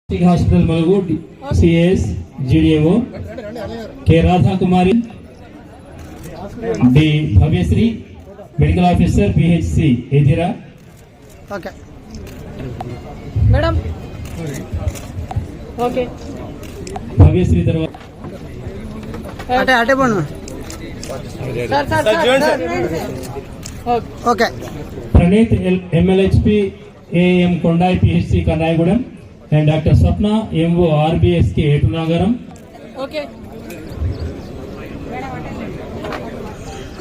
Hospital Mulugu CS GDO K Radha Kumari D Bhavyasri medical officer PHC Edira. Okay madam. Okay Bhavyasri తర్వాత అటే అటే పోను sir sir okay. Praneeth MLHP AM Kondai PHC Kannayagudem and Dr. Swapna MO RBSK Etunagaram. Okay.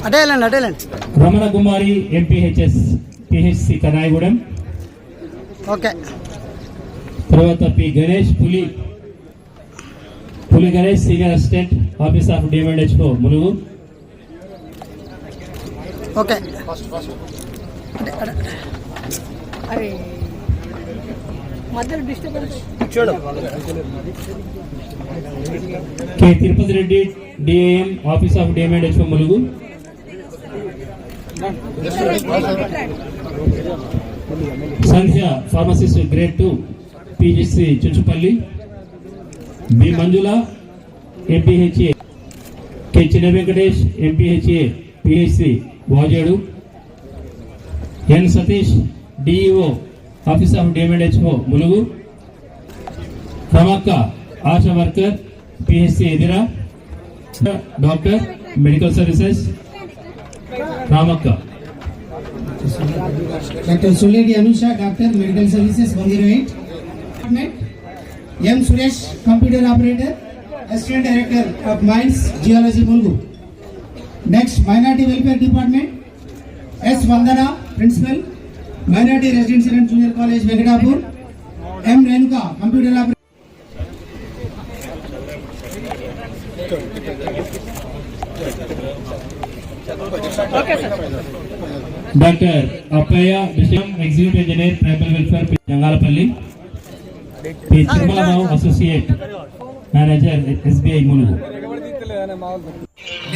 Adeland. Ramana Kumari MPHS PHC Kanayagudem. Okay. Tarvata P Ganesh Puli Ganesh Senior Assistant Office of Demand Expo Mulugu. Okay. K. Tirupati Reddy DAM Office of Demand Expo Mulugu. Sandhya Pharmacist Grade 2 PGC Chuchupalli. B. Manjula MPHA K. Chinavenkatesh MPHA PHC Vajedu. N. Satish DEO Office of Demand Expo Mulugu. Ramakka Asha Worker PHC Edira. Doctor Medical Services Ramakka. Dr. Suledi Anusha Doctor Medical Services 108. M. Suresh Computer Operator Assistant Director of Mines Geology Mulugu. Next Minority Welfare Department S. Vandana Principal Minority Residential and Junior College Venkatapur. M. Renuka Computer Operator. Okay, sir. Dr. Appaya Bisham Executive Engineer Tribal Welfare Jangalapalli. P. Chirmalao Associate Manager SBI Mulugu.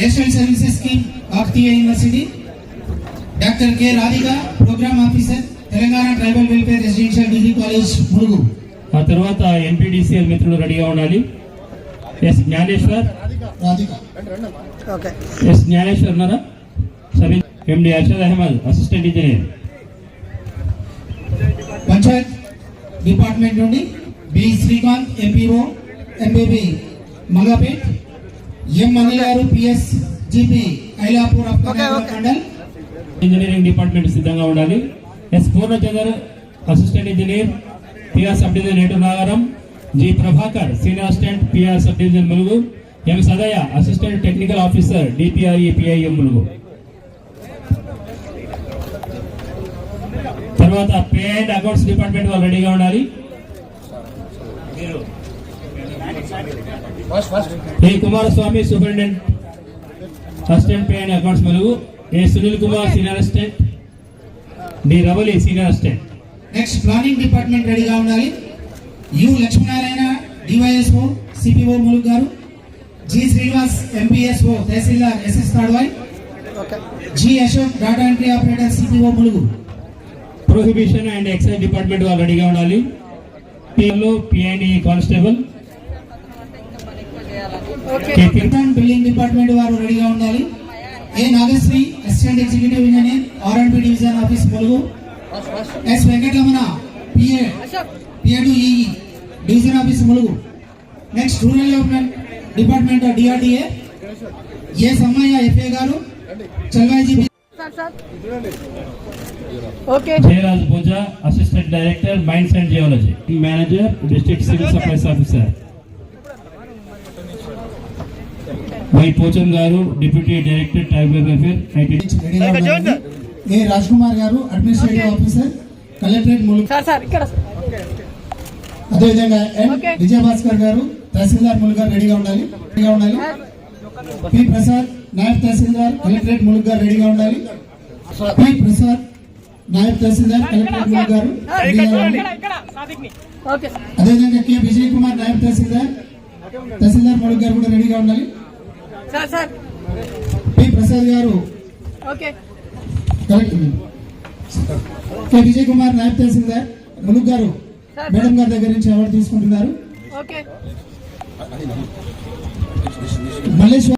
National Services Scheme Bhaktiya University. Dr. K. Radhika Program Officer Telangana Tribal Welfare Residential Degree College Mulugu. ఆ తర్వాత NPDCL మిత్రులు రెడీగా ఉండాలి. S Gnaneshwar Radhika. Okay. S Gnaneshwar ఉన్నారా? Sabin MD Arshad Ahmed assistant engineer. Panchayat department నుండి B Srikanth MPO MBB Mangapet. M Anil garu PS GP Ailapur Mandal. Engineering department సిద్ధంగా ఉండాలి. S Purnachander assistant engineer PR sub division Eturnagaram. G Prabhakar senior assistant PR sub division Mulugu. M Sadaiah assistant technical officer DPRE PIM Mulugu. తర్వాత pay and accounts department వాళ్ళు రెడీగా ఉండాలి. ఏ Kumaraswamy superintendent assistant pay and accounts Mulugu. A Sunil Kumar senior assistant. D Ravali senior assistant. Next planning department రెడీగా ఉండాలి. U Lakshminarayana DYSO CPO Mulugu garu. G Srinivas MPSO tahsildar SS Tadvai. G Ashok data entry operator CPO Mulugu. Prohibition and excise department వాళ్ళు రెడీగా ఉండాలి. పిఎన్ఈ constable. Building department వారు రెడీగా ఉండాలి. A Nagasri assistant executive engineer R and B division office Mulugu. S Venkataramana పిఏ2ఈ division office Mulugu. Next rural development department DRDA A Sammaiah FA garu చల్వాయిజీ. Jayaraj Pooja assistant director mines and geology. Manager district civil supplies officer. Y Pocham garu deputy director tribal welfare IT. A Raj Kumar garu administrative officer collectorate Mulugu. అదేవిధంగా ఎన్ విజయభాస్కర్ గారు తహసీల్దార్ ములుగు గారు రెడీగా ఉండాలి. P Prasad Nayab తహసీల్దార్ collectorate Mulugu గారు రెడీగా ఉండాలి. P Prasad Nayab తహసీల్దార్ collectorate Mulugu గారు రెడీగా ఉండాలి. అదేవిధంగా కె విజయ్ కుమార్ నాయబ్ తహసీల్దార్ ములుగు గారు కూడా రెడీగా ఉండాలి. పి ప్రసాద్ గారు కె విజయ్ కుమార్ నాయబ్ తహసీల్దార్ ములుగు గారు మేడం గారి దగ్గర నుంచి అవార్డు తీసుకుంటున్నారు. ఓకే మల్లేశ్వర్